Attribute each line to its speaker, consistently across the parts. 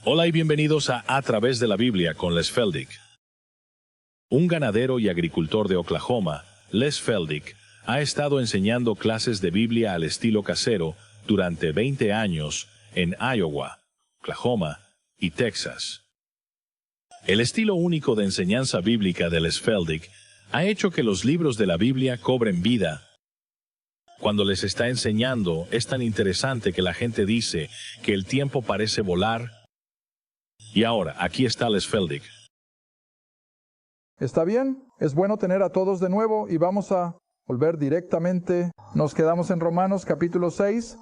Speaker 1: Hola y bienvenidos a Través de la Biblia con Les Feldick. Un ganadero y agricultor de Oklahoma, Les Feldick, ha estado enseñando clases de Biblia al estilo casero durante 20 años en Iowa, Oklahoma y Texas. El estilo único de enseñanza bíblica de Les Feldick ha hecho que los libros de la Biblia cobren vida. Cuando les está enseñando, es tan interesante que la gente dice que el tiempo parece volar. Y ahora, aquí está Les Feldick.
Speaker 2: ¿Está bien? Es bueno tener a todos de nuevo y vamos a volver directamente. Nos quedamos en Romanos capítulo 6.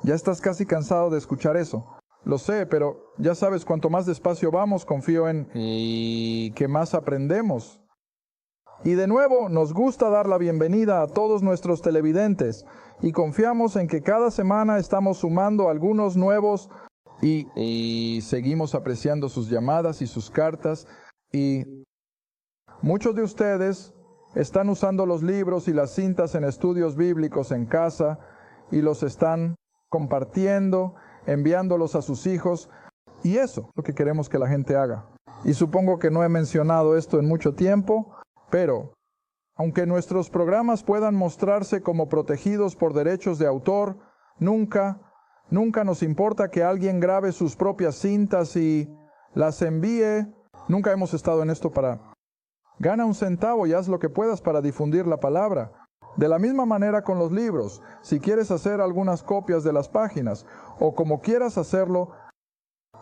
Speaker 2: Ya estás casi cansado de escuchar eso. Lo sé, pero ya sabes, cuanto más despacio vamos, confío en que más aprendemos. Y de nuevo, nos gusta dar la bienvenida a todos nuestros televidentes y confiamos en que cada semana estamos sumando algunos nuevos y seguimos apreciando sus llamadas y sus cartas y muchos de ustedes están usando los libros y las cintas en estudios bíblicos en casa y los están compartiendo, enviándolos a sus hijos y eso es lo que queremos que la gente haga. Y supongo que no he mencionado esto en mucho tiempo, pero aunque nuestros programas puedan mostrarse como protegidos por derechos de autor, nunca nos importa que alguien grabe sus propias cintas y las envíe. Nunca hemos estado en esto para gana un centavo y haz lo que puedas para difundir la palabra. De la misma manera con los libros, si quieres hacer algunas copias de las páginas o como quieras hacerlo,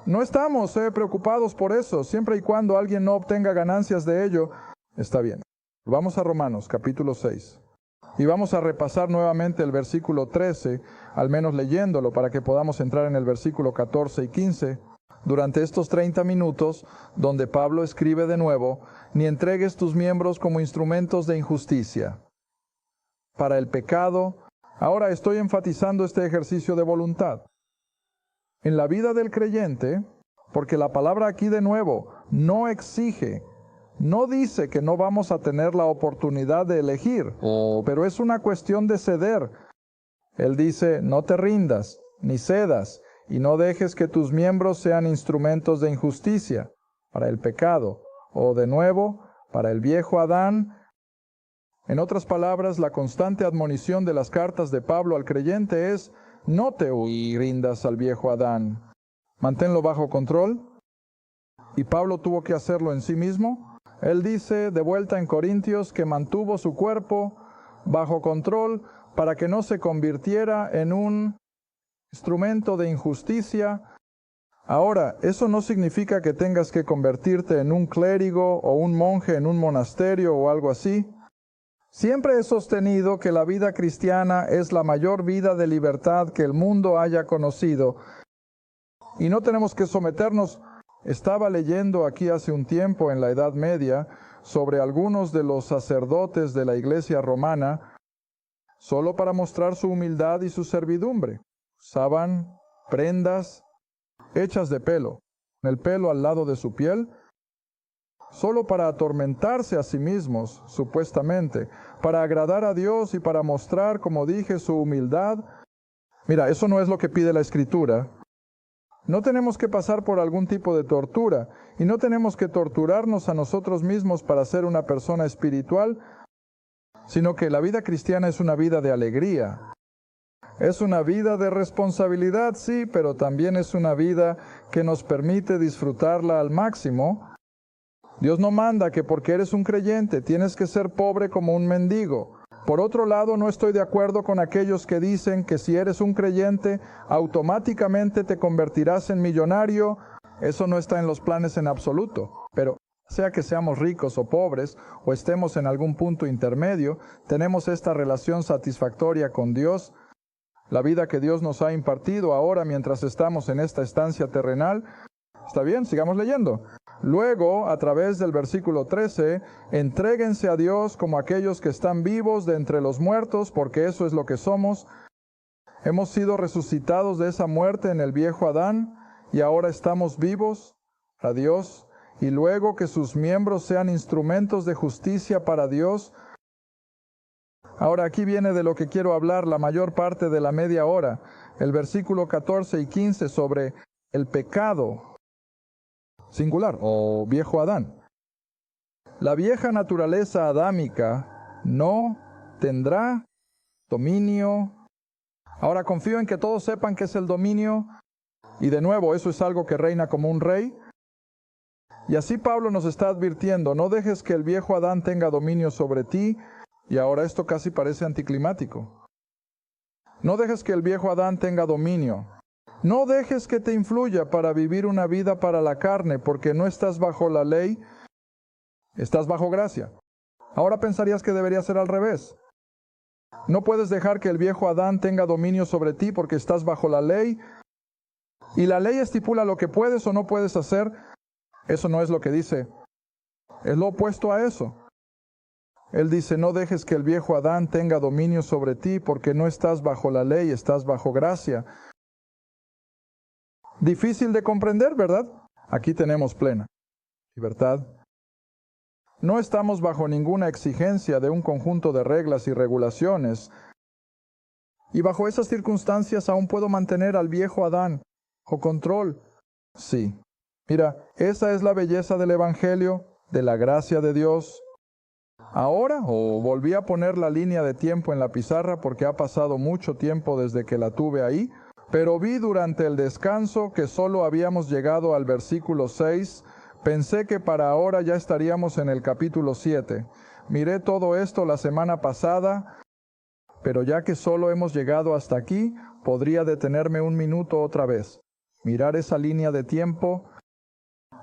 Speaker 2: no estamos preocupados por eso, siempre y cuando alguien no obtenga ganancias de ello, está bien. Vamos a Romanos capítulo 6 y vamos a repasar nuevamente el versículo 13, al menos leyéndolo para que podamos entrar en el versículo 14 y 15. Durante estos 30 minutos, donde Pablo escribe de nuevo, ni entregues tus miembros como instrumentos de injusticia para el pecado. Ahora estoy enfatizando este ejercicio de voluntad. En la vida del creyente, porque la palabra aquí de nuevo no exige, no dice que no vamos a tener la oportunidad de elegir, pero es una cuestión de ceder. Él dice, no te rindas, ni cedas, y no dejes que tus miembros sean instrumentos de injusticia para el pecado, o de nuevo, para el viejo Adán. En otras palabras, la constante admonición de las cartas de Pablo al creyente es, no te rindas al viejo Adán, manténlo bajo control. Y Pablo tuvo que hacerlo en sí mismo. Él dice, de vuelta en Corintios, que mantuvo su cuerpo bajo control para que no se convirtiera en un instrumento de injusticia. Ahora, eso no significa que tengas que convertirte en un clérigo o un monje en un monasterio o algo así. Siempre he sostenido que la vida cristiana es la mayor vida de libertad que el mundo haya conocido. Y no tenemos que someternos. Estaba leyendo aquí hace un tiempo en la Edad Media sobre algunos de los sacerdotes de la Iglesia romana, solo para mostrar su humildad y su servidumbre. Usaban prendas hechas de pelo, el pelo al lado de su piel, solo para atormentarse a sí mismos, supuestamente, para agradar a Dios y para mostrar, como dije, su humildad. Mira, eso no es lo que pide la Escritura. No tenemos que pasar por algún tipo de tortura y no tenemos que torturarnos a nosotros mismos para ser una persona espiritual, sino que la vida cristiana es una vida de alegría. Es una vida de responsabilidad, sí, pero también es una vida que nos permite disfrutarla al máximo. Dios no manda que porque eres un creyente tienes que ser pobre como un mendigo. Por otro lado, no estoy de acuerdo con aquellos que dicen que si eres un creyente, automáticamente te convertirás en millonario. Eso no está en los planes en absoluto. Pero sea que seamos ricos o pobres, o estemos en algún punto intermedio, tenemos esta relación satisfactoria con Dios. La vida que Dios nos ha impartido ahora mientras estamos en esta estancia terrenal. ¿Está bien? Sigamos leyendo. Luego, a través del versículo 13, entréguense a Dios como aquellos que están vivos de entre los muertos, porque eso es lo que somos. Hemos sido resucitados de esa muerte en el viejo Adán, y ahora estamos vivos a Dios, y luego que sus miembros sean instrumentos de justicia para Dios. Ahora aquí viene de lo que quiero hablar la mayor parte de la media hora, el versículo 14 y 15 sobre el pecado. singular, o viejo Adán. La vieja naturaleza adámica no tendrá dominio. Ahora confío en que todos sepan qué es el dominio, y de nuevo, eso es algo que reina como un rey. Y así Pablo nos está advirtiendo, no dejes que el viejo Adán tenga dominio sobre ti, y ahora esto casi parece anticlimático. No dejes que el viejo Adán tenga dominio. No dejes que te influya para vivir una vida para la carne, porque no estás bajo la ley, estás bajo gracia. Ahora pensarías que debería ser al revés. No puedes dejar que el viejo Adán tenga dominio sobre ti porque estás bajo la ley, y la ley estipula lo que puedes o no puedes hacer. Eso no es lo que dice. Es lo opuesto a eso. Él dice, no dejes que el viejo Adán tenga dominio sobre ti porque no estás bajo la ley, estás bajo gracia. Difícil de comprender, ¿verdad? Aquí tenemos plena libertad. No estamos bajo ninguna exigencia de un conjunto de reglas y regulaciones. Y bajo esas circunstancias aún puedo mantener al viejo Adán bajo control. Sí. Mira, esa es la belleza del Evangelio, de la gracia de Dios. Ahora, volví a poner la línea de tiempo en la pizarra porque ha pasado mucho tiempo desde que la tuve ahí, pero vi durante el descanso que solo habíamos llegado al versículo 6. Pensé que para ahora ya estaríamos en el capítulo 7. Miré todo esto la semana pasada, pero ya que solo hemos llegado hasta aquí, podría detenerme un minuto otra vez. Mirar esa línea de tiempo.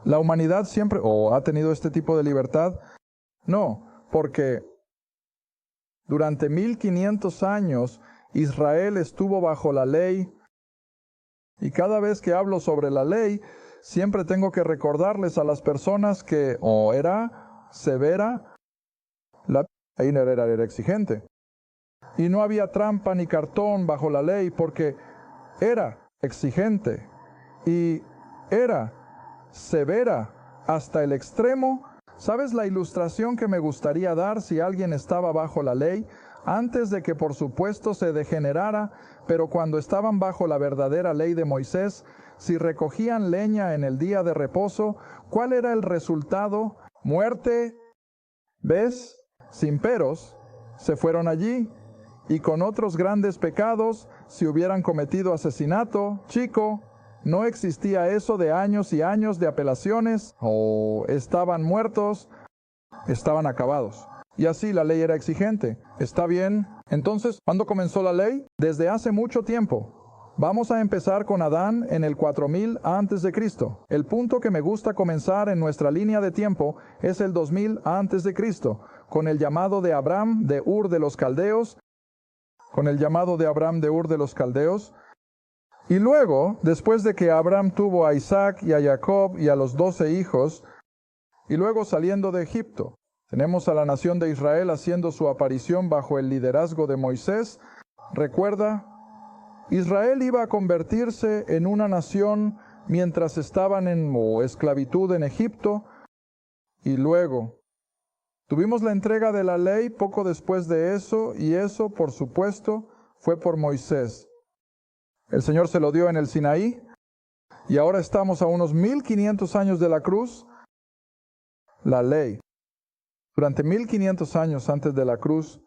Speaker 2: ¿La humanidad siempre ha tenido este tipo de libertad? No, porque durante 1500 años Israel estuvo bajo la ley, y cada vez que hablo sobre la ley, siempre tengo que recordarles a las personas que era severa, ahí era exigente. Y no había trampa ni cartón bajo la ley porque era exigente y era severa hasta el extremo. ¿Sabes la ilustración que me gustaría dar si alguien estaba bajo la ley? Antes de que por supuesto se degenerara, pero cuando estaban bajo la verdadera ley de Moisés, si recogían leña en el día de reposo, ¿cuál era el resultado? Muerte. ¿Ves? Sin peros, se fueron allí. Y con otros grandes pecados, si hubieran cometido asesinato, chico, no existía eso de años y años de apelaciones, estaban muertos, estaban acabados. Y así la ley era exigente. ¿Está bien? Entonces, ¿cuándo comenzó la ley? Desde hace mucho tiempo. Vamos a empezar con Adán en el 4000 antes de Cristo. El punto que me gusta comenzar en nuestra línea de tiempo es el 2000 antes de Cristo, con el llamado de Abraham de Ur de los Caldeos, y luego, después de que Abraham tuvo a Isaac y a Jacob y a los 12 hijos, y luego saliendo de Egipto, tenemos a la nación de Israel haciendo su aparición bajo el liderazgo de Moisés. Recuerda, Israel iba a convertirse en una nación mientras estaban en esclavitud en Egipto, y luego tuvimos la entrega de la ley poco después de eso, y eso, por supuesto, fue por Moisés. El Señor se lo dio en el Sinaí, y ahora estamos a unos 1500 años de la cruz. La ley, durante 1500 años antes de la cruz.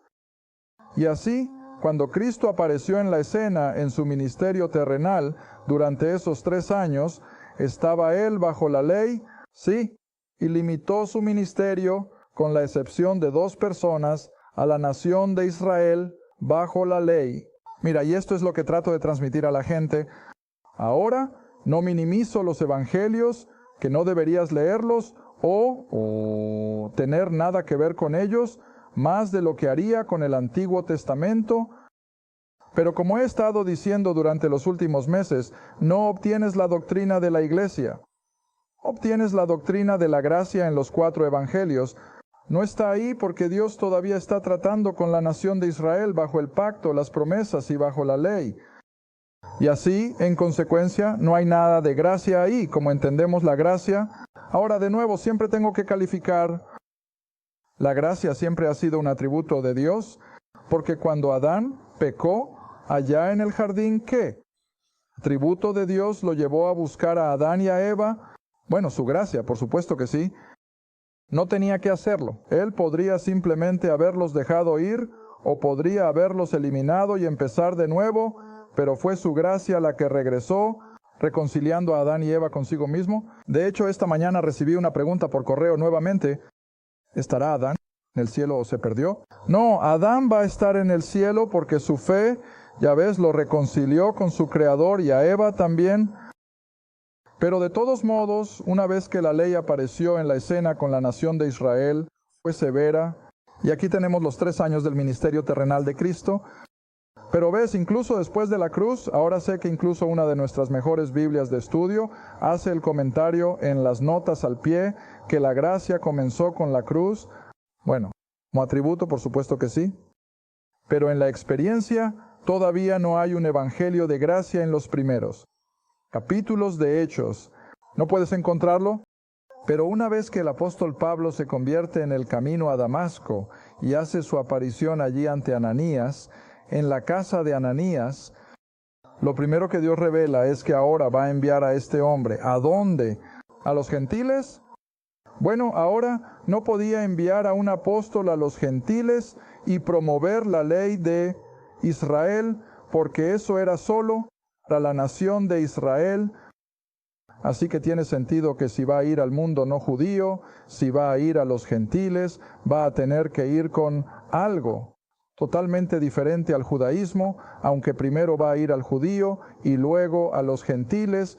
Speaker 2: Y así, cuando Cristo apareció en la escena en su ministerio terrenal, durante esos 3 años, estaba Él bajo la ley, sí, y limitó su ministerio, con la excepción de 2 personas, a la nación de Israel bajo la ley. Mira, y esto es lo que trato de transmitir a la gente. Ahora no minimizo los evangelios, que no deberías leerlos o tener nada que ver con ellos, más de lo que haría con el Antiguo Testamento. Pero como he estado diciendo durante los últimos meses, no obtienes la doctrina de la iglesia. Obtienes la doctrina de la gracia en los 4 evangelios. No está ahí porque Dios todavía está tratando con la nación de Israel bajo el pacto, las promesas y bajo la ley. Y así, en consecuencia, no hay nada de gracia ahí, como entendemos la gracia. Ahora, de nuevo, siempre tengo que calificar. La gracia siempre ha sido un atributo de Dios, porque cuando Adán pecó, allá en el jardín, ¿qué? Atributo de Dios lo llevó a buscar a Adán y a Eva. Bueno, su gracia, por supuesto que sí. No tenía que hacerlo. Él podría simplemente haberlos dejado ir o podría haberlos eliminado y empezar de nuevo, pero fue su gracia la que regresó, reconciliando a Adán y Eva consigo mismo. De hecho, esta mañana recibí una pregunta por correo nuevamente. ¿Estará Adán en el cielo o se perdió? No, Adán va a estar en el cielo porque su fe, ya ves, lo reconcilió con su Creador y a Eva también. Pero de todos modos, una vez que la ley apareció en la escena con la nación de Israel, fue severa. Y aquí tenemos los 3 años del ministerio terrenal de Cristo. Pero ves, incluso después de la cruz, ahora sé que incluso una de nuestras mejores Biblias de estudio hace el comentario en las notas al pie que la gracia comenzó con la cruz. Bueno, como atributo, por supuesto que sí. Pero en la experiencia, todavía no hay un evangelio de gracia en los primeros capítulos de Hechos. ¿No puedes encontrarlo? Pero una vez que el apóstol Pablo se convierte en el camino a Damasco y hace su aparición allí ante Ananías, en la casa de Ananías, lo primero que Dios revela es que ahora va a enviar a este hombre. ¿A dónde? ¿A los gentiles? Bueno, ahora no podía enviar a un apóstol a los gentiles y promover la ley de Israel, porque eso era solo para la nación de Israel. Así que tiene sentido que si va a ir al mundo no judío, si va a ir a los gentiles, va a tener que ir con algo totalmente diferente al judaísmo, aunque primero va a ir al judío y luego a los gentiles.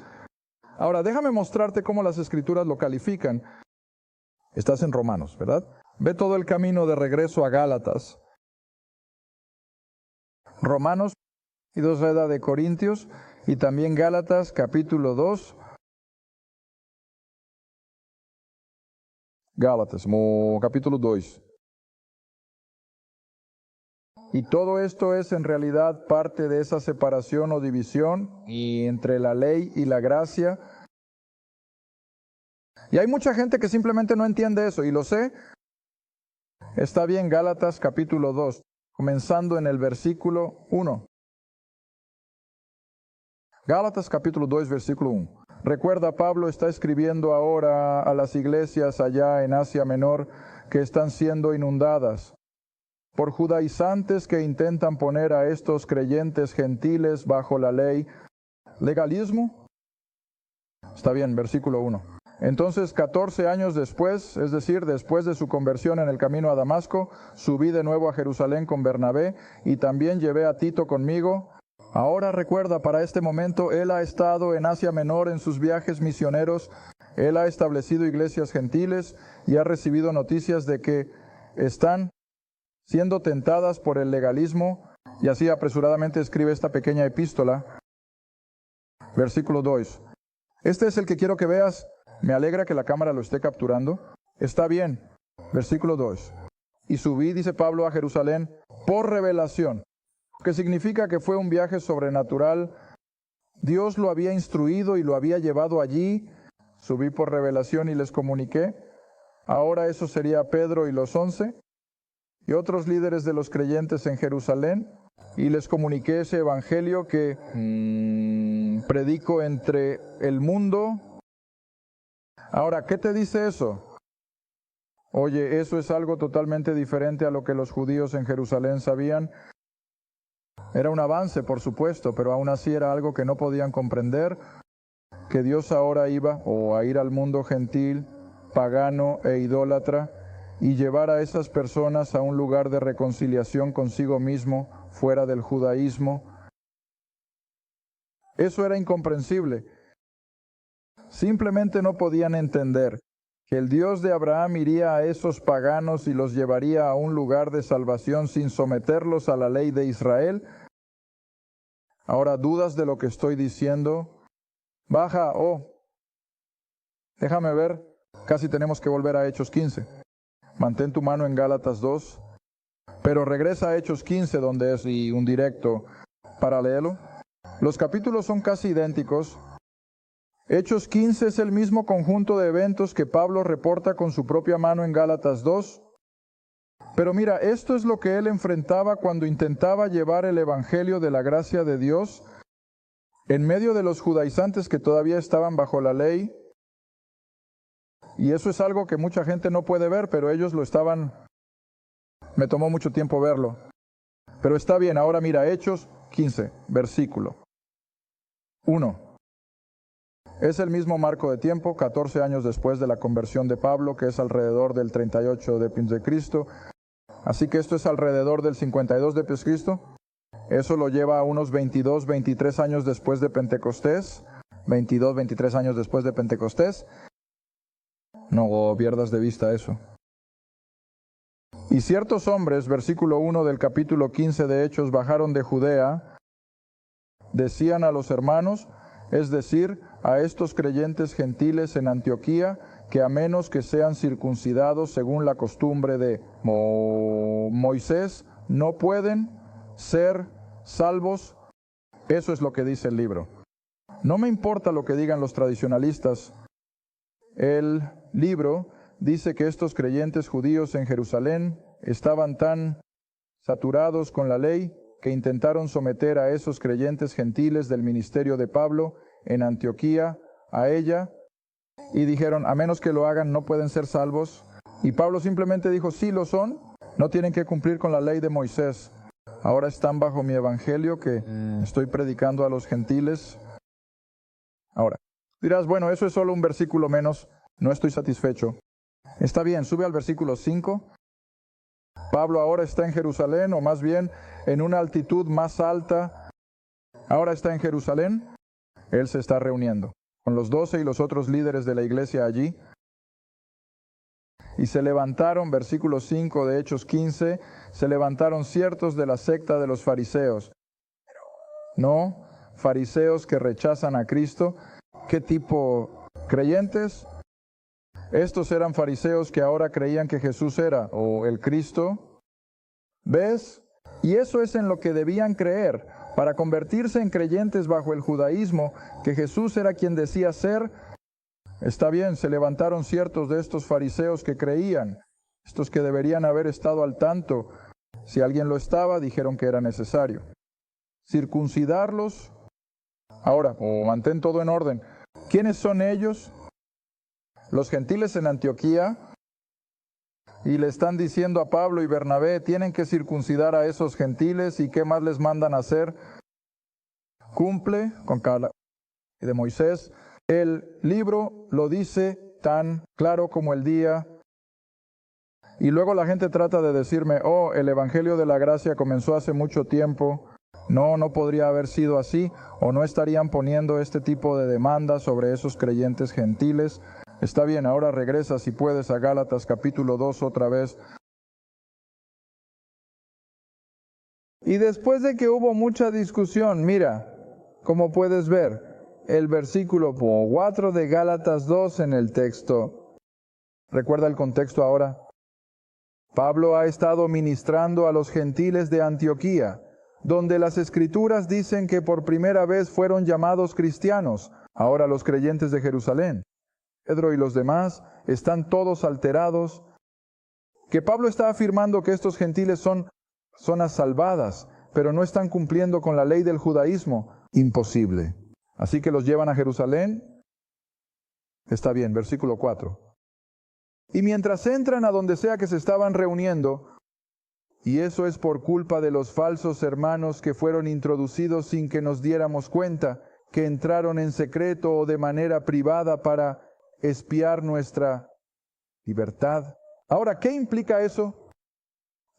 Speaker 2: Ahora, déjame mostrarte cómo las Escrituras lo califican. Estás en Romanos, ¿verdad? Ve todo el camino de regreso a Gálatas. Romanos y 2 de Corintios y también Gálatas capítulo 2. Gálatas, capítulo 2. Y todo esto es en realidad parte de esa separación o división y entre la ley y la gracia. Y hay mucha gente que simplemente no entiende eso, y lo sé. Está bien, Gálatas capítulo 2, comenzando en el versículo 1. Gálatas capítulo 2, versículo 1. Recuerda, Pablo está escribiendo ahora a las iglesias allá en Asia Menor que están siendo inundadas por judaizantes que intentan poner a estos creyentes gentiles bajo la ley. ¿Legalismo? Está bien, versículo 1. Entonces, 14 años después, es decir, después de su conversión en el camino a Damasco, subí de nuevo a Jerusalén con Bernabé y también llevé a Tito conmigo. Ahora recuerda, para este momento, él ha estado en Asia Menor en sus viajes misioneros, él ha establecido iglesias gentiles y ha recibido noticias de que están siendo tentadas por el legalismo, y así apresuradamente escribe esta pequeña epístola. Versículo 2. Este es el que quiero que veas. Me alegra que la cámara lo esté capturando. Está bien. Versículo 2. Y subí, dice Pablo, a Jerusalén por revelación, que significa que fue un viaje sobrenatural. Dios lo había instruido y lo había llevado allí. Subí por revelación y les comuniqué. Ahora eso sería Pedro y los 11 y otros líderes de los creyentes en Jerusalén, y les comuniqué ese evangelio que predico entre el mundo. Ahora, ¿qué te dice eso? Oye, eso es algo totalmente diferente a lo que los judíos en Jerusalén sabían. Era un avance, por supuesto, pero aún así era algo que no podían comprender, que Dios ahora iba a ir al mundo gentil, pagano e idólatra, y llevar a esas personas a un lugar de reconciliación consigo mismo, fuera del judaísmo. Eso era incomprensible. Simplemente no podían entender que el Dios de Abraham iría a esos paganos y los llevaría a un lugar de salvación sin someterlos a la ley de Israel. Ahora, ¿dudas de lo que estoy diciendo? Baja, déjame ver, casi tenemos que volver a Hechos 15. Mantén tu mano en Gálatas 2, pero regresa a Hechos 15, donde es un directo paralelo. Los capítulos son casi idénticos. Hechos 15 es el mismo conjunto de eventos que Pablo reporta con su propia mano en Gálatas 2. Pero mira, esto es lo que él enfrentaba cuando intentaba llevar el evangelio de la gracia de Dios en medio de los judaizantes que todavía estaban bajo la ley. Y eso es algo que mucha gente no puede ver, pero ellos lo estaban. Me tomó mucho tiempo verlo. Pero está bien, ahora mira, Hechos 15, versículo 1. Es el mismo marco de tiempo, 14 años después de la conversión de Pablo, que es alrededor del 38 de Cristo. Así que esto es alrededor del 52 de Cristo. Eso lo lleva a unos 22, 23 años después de Pentecostés. 22, 23 años después de Pentecostés. No pierdas de vista eso. Y ciertos hombres, versículo 1 del capítulo 15 de Hechos, bajaron de Judea, decían a los hermanos, es decir, a estos creyentes gentiles en Antioquía, que a menos que sean circuncidados según la costumbre de Moisés, no pueden ser salvos. Eso es lo que dice el libro. No me importa lo que digan los tradicionalistas. El libro dice que estos creyentes judíos en Jerusalén estaban tan saturados con la ley que intentaron someter a esos creyentes gentiles del ministerio de Pablo en Antioquía a ella, y dijeron, a menos que lo hagan, no pueden ser salvos. Y Pablo simplemente dijo, sí lo son, no tienen que cumplir con la ley de Moisés. Ahora están bajo mi evangelio que estoy predicando a los gentiles. Ahora, dirás, bueno, eso es solo un versículo menos, no estoy satisfecho. Está bien, sube al versículo 5. Pablo ahora está en Jerusalén, o más bien en una altitud más alta. Ahora está en Jerusalén. Él se está reuniendo con los 12 y los otros líderes de la iglesia allí. Y se levantaron, versículo 5 de Hechos 15, se levantaron ciertos de la secta de los fariseos. No, fariseos que rechazan a Cristo. ¿Qué tipo? ¿Creyentes? Estos eran fariseos que ahora creían que Jesús era, o el Cristo. ¿Ves? Y eso es en lo que debían creer. Para convertirse en creyentes bajo el judaísmo, que Jesús era quien decía ser. Está bien, se levantaron ciertos de estos fariseos que creían, estos que deberían haber estado al tanto. Si alguien lo estaba, dijeron que era necesario circuncidarlos. Ahora, mantén todo en orden. ¿Quiénes son ellos? Los gentiles en Antioquía. Y le están diciendo a Pablo y Bernabé, tienen que circuncidar a esos gentiles. ¿Y qué más les mandan a hacer? Cumple con cada de Moisés. El libro lo dice tan claro como el día. Y luego la gente trata de decirme, el Evangelio de la Gracia comenzó hace mucho tiempo. No podría haber sido así, o no estarían poniendo este tipo de demandas sobre esos creyentes gentiles. Está bien, ahora regresa si puedes a Gálatas capítulo 2 otra vez. Y después de que hubo mucha discusión, mira, como puedes ver, el versículo 4 de Gálatas 2 en el texto. ¿Recuerda el contexto ahora? Pablo ha estado ministrando a los gentiles de Antioquía, donde las escrituras dicen que por primera vez fueron llamados cristianos, ahora los creyentes de Jerusalén. Pedro y los demás están todos alterados, que Pablo está afirmando que estos gentiles son zonas salvadas, pero no están cumpliendo con la ley del judaísmo. Imposible. Así que los llevan a Jerusalén. Está bien, versículo 4. Y mientras entran a donde sea que se estaban reuniendo, y eso es por culpa de los falsos hermanos que fueron introducidos sin que nos diéramos cuenta, que entraron en secreto o de manera privada para espiar nuestra libertad. Ahora, ¿qué implica eso?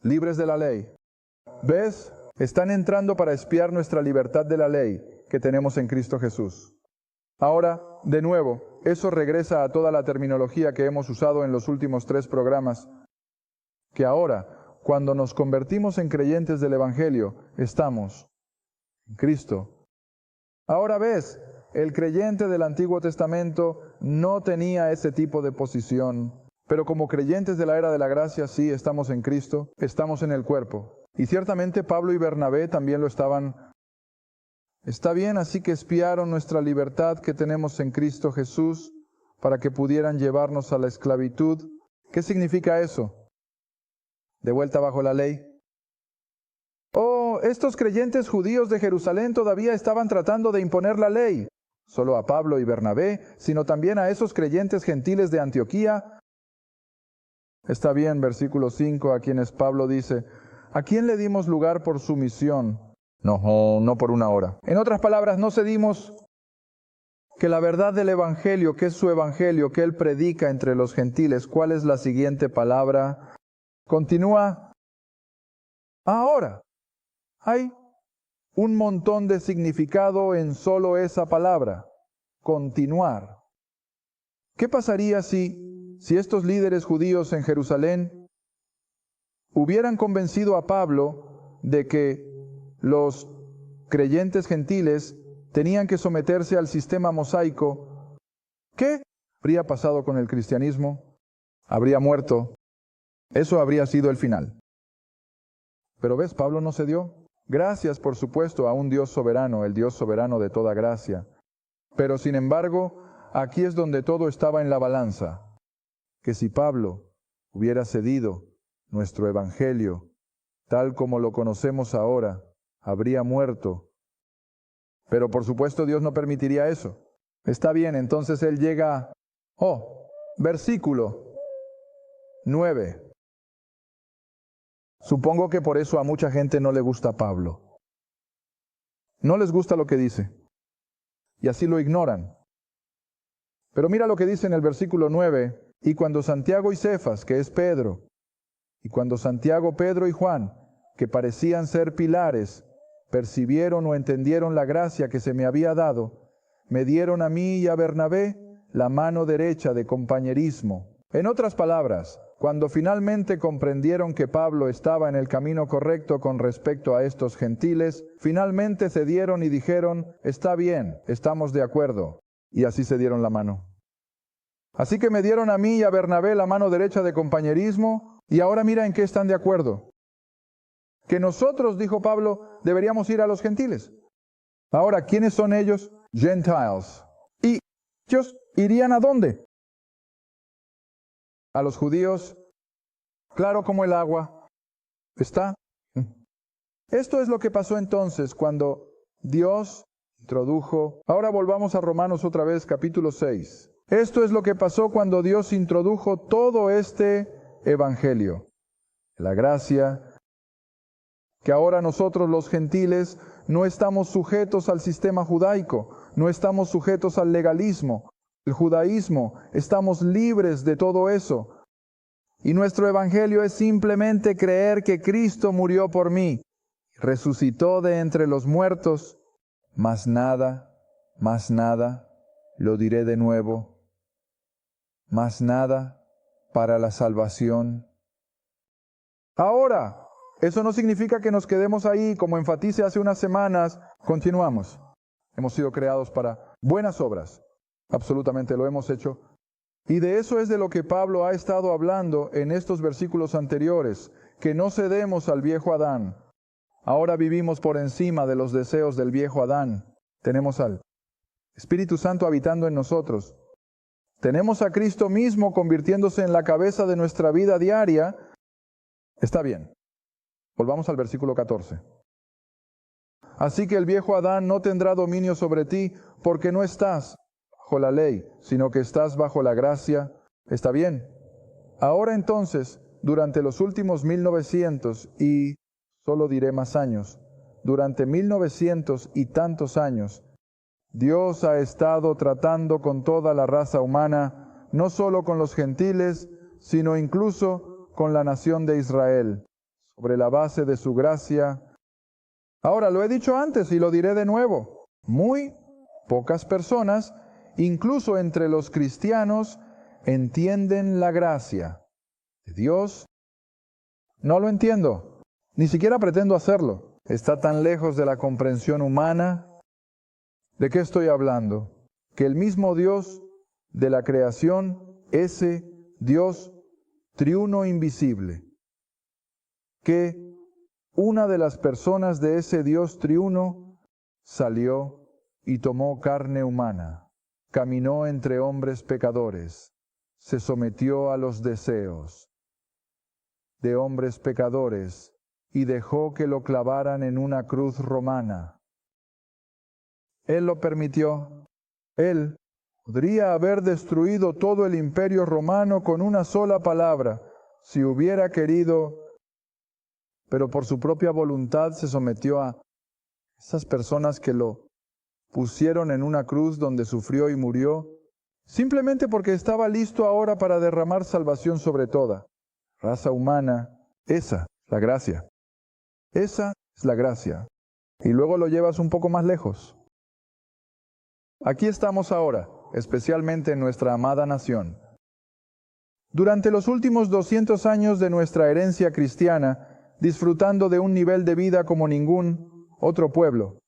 Speaker 2: Libres de la ley. ¿Ves? Están entrando para espiar nuestra libertad de la ley que tenemos en Cristo Jesús. Ahora, de nuevo, eso regresa a toda la terminología que hemos usado en los últimos 3 programas, que ahora, cuando nos convertimos en creyentes del Evangelio, estamos en Cristo. Ahora ves, el creyente del Antiguo Testamento no tenía ese tipo de posición, pero como creyentes de la era de la gracia, sí, estamos en Cristo, estamos en el cuerpo. Y ciertamente Pablo y Bernabé también lo estaban. Está bien, así que espiaron nuestra libertad que tenemos en Cristo Jesús para que pudieran llevarnos a la esclavitud. ¿Qué significa eso? ¿De vuelta bajo la ley? Estos creyentes judíos de Jerusalén todavía estaban tratando de imponer la ley. solo a Pablo y Bernabé, sino también a esos creyentes gentiles de Antioquía. Está bien, versículo 5, a quienes Pablo dice, ¿a quién le dimos lugar por su misión? No por una hora. En otras palabras, no cedimos que la verdad del Evangelio, que es su Evangelio, que él predica entre los gentiles. ¿Cuál es la siguiente palabra? Continúa. Ahora, hay un montón de significado en solo esa palabra, continuar. ¿Qué pasaría si estos líderes judíos en Jerusalén hubieran convencido a Pablo de que los creyentes gentiles tenían que someterse al sistema mosaico? ¿Qué habría pasado con el cristianismo? Habría muerto. Eso habría sido el final. Pero ves, Pablo no cedió. Gracias, por supuesto, a un Dios soberano, el Dios soberano de toda gracia. Pero sin embargo, aquí es donde todo estaba en la balanza. Que si Pablo hubiera cedido nuestro evangelio, tal como lo conocemos ahora, habría muerto. Pero por supuesto Dios no permitiría eso. Está bien, entonces él llega, versículo 9. Supongo que por eso a mucha gente no le gusta Pablo. No les gusta lo que dice. Y así lo ignoran. Pero mira lo que dice en el versículo 9. Y cuando Santiago y Cefas, que es Pedro, y cuando Santiago, Pedro y Juan, que parecían ser pilares, percibieron o entendieron la gracia que se me había dado, me dieron a mí y a Bernabé la mano derecha de compañerismo. En otras palabras, cuando finalmente comprendieron que Pablo estaba en el camino correcto con respecto a estos gentiles, finalmente cedieron y dijeron, está bien, estamos de acuerdo. Y así se dieron la mano. Así que me dieron a mí y a Bernabé la mano derecha de compañerismo, y ahora mira en qué están de acuerdo. Que nosotros, dijo Pablo, deberíamos ir a los gentiles. Ahora, ¿quiénes son ellos? Gentiles. ¿Y ellos irían a dónde? A los judíos, claro como el agua. ¿Está? Esto es lo que pasó entonces cuando Dios introdujo. Ahora volvamos a Romanos otra vez, capítulo 6. Esto es lo que pasó cuando Dios introdujo todo este evangelio. La gracia, que ahora nosotros los gentiles no estamos sujetos al sistema judaico, no estamos sujetos al legalismo, el judaísmo, estamos libres de todo eso. Y nuestro evangelio es simplemente creer que Cristo murió por mí, resucitó de entre los muertos, más nada, lo diré de nuevo, más nada para la salvación. Ahora, eso no significa que nos quedemos ahí, como enfatice hace unas semanas. Continuamos. Hemos sido creados para buenas obras. Absolutamente lo hemos hecho. Y de eso es de lo que Pablo ha estado hablando en estos versículos anteriores, que no cedemos al viejo Adán. Ahora vivimos por encima de los deseos del viejo Adán. Tenemos al Espíritu Santo habitando en nosotros. Tenemos a Cristo mismo convirtiéndose en la cabeza de nuestra vida diaria. Está bien. Volvamos al versículo 14. Así que el viejo Adán no tendrá dominio sobre ti, porque no estás bajo la ley, sino que estás bajo la gracia. ¿Está bien? Ahora entonces, durante los últimos 1900 y solo diré más años, durante 1900 y tantos años, Dios ha estado tratando con toda la raza humana, no solo con los gentiles, sino incluso con la nación de Israel, sobre la base de su gracia. Ahora, lo he dicho antes y lo diré de nuevo, muy pocas personas, incluso entre los cristianos, entienden la gracia de Dios. No lo entiendo, ni siquiera pretendo hacerlo. Está tan lejos de la comprensión humana. ¿De qué estoy hablando? Que el mismo Dios de la creación, ese Dios triuno invisible, que una de las personas de ese Dios triuno salió y tomó carne humana, caminó entre hombres pecadores, se sometió a los deseos de hombres pecadores y dejó que lo clavaran en una cruz romana. Él lo permitió. Él podría haber destruido todo el imperio romano con una sola palabra, si hubiera querido, pero por su propia voluntad se sometió a esas personas que lo pusieron en una cruz donde sufrió y murió, simplemente porque estaba listo ahora para derramar salvación sobre toda raza humana. Esa es la gracia. Esa es la gracia. Y luego lo llevas un poco más lejos. Aquí estamos ahora, especialmente en nuestra amada nación. Durante los últimos 200 años de nuestra herencia cristiana, disfrutando de un nivel de vida como ningún otro pueblo,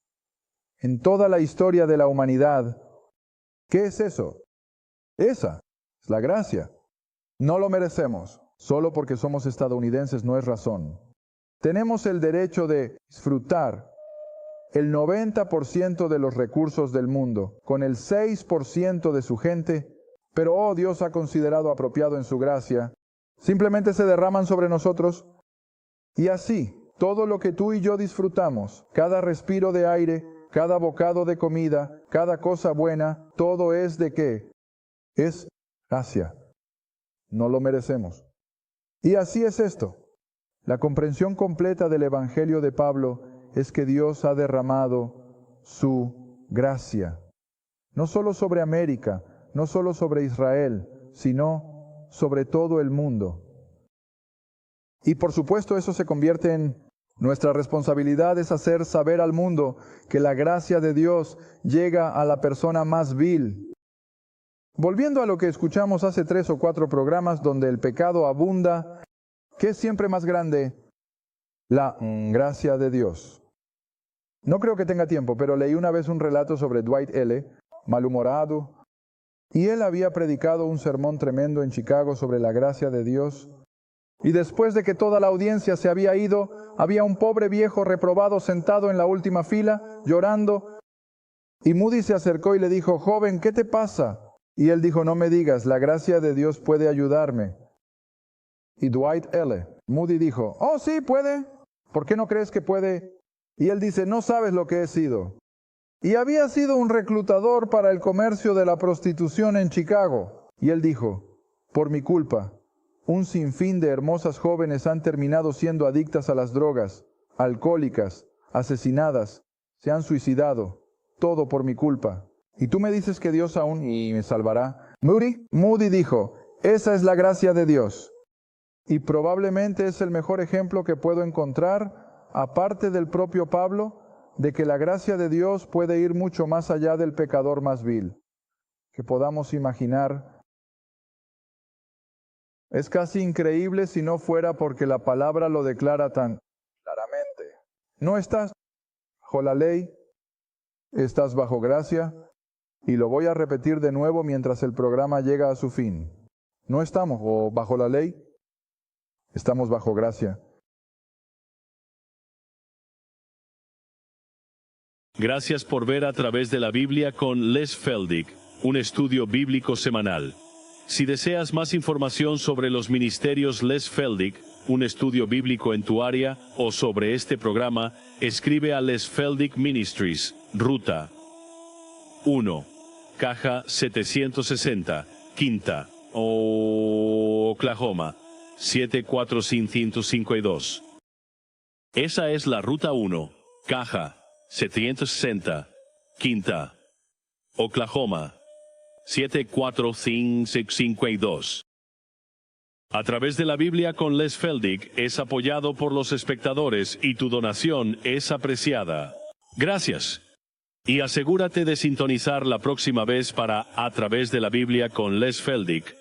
Speaker 2: en toda la historia de la humanidad. ¿Qué es eso? Esa es la gracia. No lo merecemos. Solo porque somos estadounidenses no es razón. Tenemos el derecho de disfrutar el 90% de los recursos del mundo, con el 6% de su gente, pero Dios ha considerado apropiado en su gracia, simplemente se derraman sobre nosotros, y así, todo lo que tú y yo disfrutamos, cada respiro de aire, cada bocado de comida, cada cosa buena, todo es ¿de qué? Es gracia. No lo merecemos. Y así es esto. La comprensión completa del Evangelio de Pablo es que Dios ha derramado su gracia, no solo sobre América, no solo sobre Israel, sino sobre todo el mundo. Y por supuesto eso se convierte en nuestra responsabilidad, es hacer saber al mundo que la gracia de Dios llega a la persona más vil. Volviendo a lo que escuchamos hace 3 o 4 programas donde el pecado abunda, ¿qué es siempre más grande? La gracia de Dios. No creo que tenga tiempo, pero leí una vez un relato sobre Dwight L., malhumorado, y él había predicado un sermón tremendo en Chicago sobre la gracia de Dios. Y después de que toda la audiencia se había ido, había un pobre viejo reprobado sentado en la última fila, llorando, y Moody se acercó y le dijo, joven, ¿qué te pasa? Y él dijo, no me digas, la gracia de Dios puede ayudarme. Y Dwight L., Moody dijo, oh sí, puede. ¿Por qué no crees que puede? Y él dice, no sabes lo que he sido. Y había sido un reclutador para el comercio de la prostitución en Chicago. Y él dijo, por mi culpa, un sinfín de hermosas jóvenes han terminado siendo adictas a las drogas, alcohólicas, asesinadas, se han suicidado, todo por mi culpa. Y tú me dices que Dios aún y me salvará. Moody dijo, esa es la gracia de Dios. Y probablemente es el mejor ejemplo que puedo encontrar, aparte del propio Pablo, de que la gracia de Dios puede ir mucho más allá del pecador más vil que podamos imaginar. Es casi increíble si no fuera porque la palabra lo declara tan claramente. No estás bajo la ley, estás bajo gracia, y lo voy a repetir de nuevo mientras el programa llega a su fin. No estamos bajo la ley, estamos bajo gracia.
Speaker 1: Gracias por ver A Través de la Biblia con Les Feldick, un estudio bíblico semanal. Si deseas más información sobre los ministerios Les Feldick, un estudio bíblico en tu área, o sobre este programa, escribe a Les Feldick Ministries, Ruta 1, Caja 760, Quinta, Oklahoma, 74552. Esa es la Ruta 1, Caja 760, Quinta, Oklahoma, 74552. A Través de la Biblia con Les Feldick es apoyado por los espectadores y tu donación es apreciada. Gracias. Y asegúrate de sintonizar la próxima vez para A Través de la Biblia con Les Feldick.